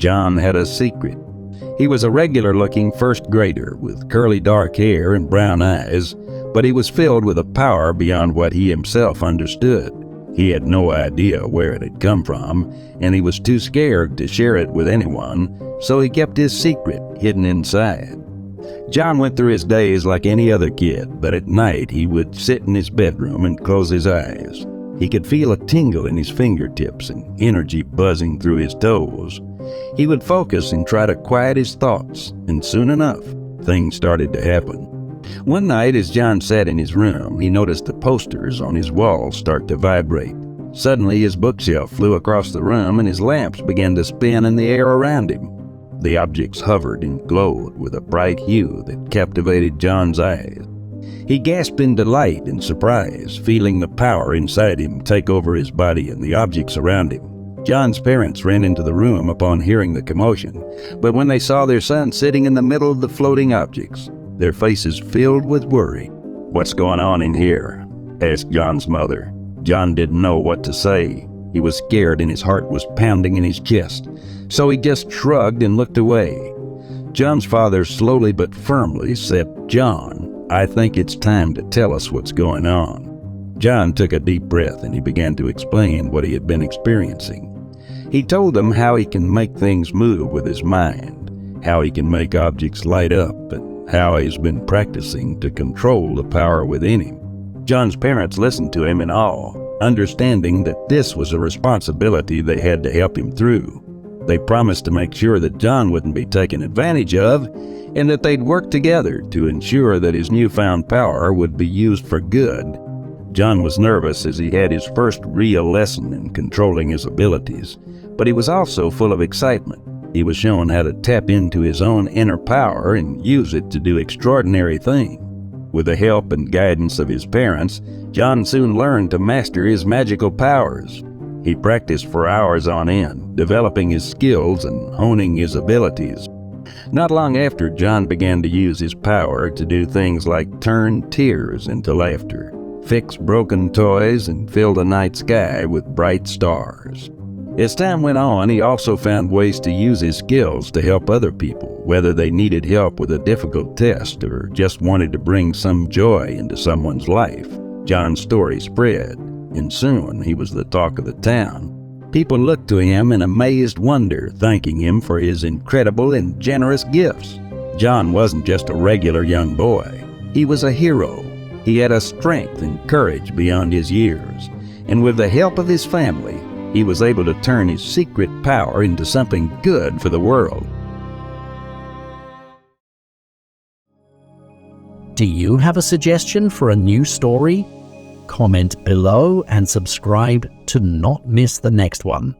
John had a secret. He was a regular-looking first grader with curly dark hair and brown eyes, but he was filled with a power beyond what he himself understood. He had no idea where it had come from, and he was too scared to share it with anyone, so he kept his secret hidden inside. John went through his days like any other kid, but at night he would sit in his bedroom and close his eyes. He could feel a tingle in his fingertips and energy buzzing through his toes. He would focus and try to quiet his thoughts, and soon enough, things started to happen. One night, as John sat in his room, he noticed the posters on his walls start to vibrate. Suddenly, his bookshelf flew across the room and his lamps began to spin in the air around him. The objects hovered and glowed with a bright hue that captivated John's eyes. He gasped in delight and surprise, feeling the power inside him take over his body and the objects around him. John's parents ran into the room upon hearing the commotion, but when they saw their son sitting in the middle of the floating objects, their faces filled with worry. "What's going on in here?" asked John's mother. John didn't know what to say. He was scared and his heart was pounding in his chest, so he just shrugged and looked away. John's father slowly but firmly said, "John, I think it's time to tell us what's going on." John took a deep breath and he began to explain what he had been experiencing. He told them how he can make things move with his mind, how he can make objects light up, and how he's been practicing to control the power within him. John's parents listened to him in awe, understanding that this was a responsibility they had to help him through. They promised to make sure that John wouldn't be taken advantage of, and that they'd work together to ensure that his newfound power would be used for good. John was nervous as he had his first real lesson in controlling his abilities, but he was also full of excitement. He was shown how to tap into his own inner power and use it to do extraordinary things. With the help and guidance of his parents, John soon learned to master his magical powers. He practiced for hours on end, developing his skills and honing his abilities. Not long after, John began to use his power to do things like turn tears into laughter, fix broken toys, and fill the night sky with bright stars. As time went on, he also found ways to use his skills to help other people, whether they needed help with a difficult test or just wanted to bring some joy into someone's life. John's story spread, and soon he was the talk of the town. People looked to him in amazed wonder, thanking him for his incredible and generous gifts. John wasn't just a regular young boy. He was a hero. He had a strength and courage beyond his years, and with the help of his family, he was able to turn his secret power into something good for the world. Do you have a suggestion for a new story? Comment below and subscribe to not miss the next one.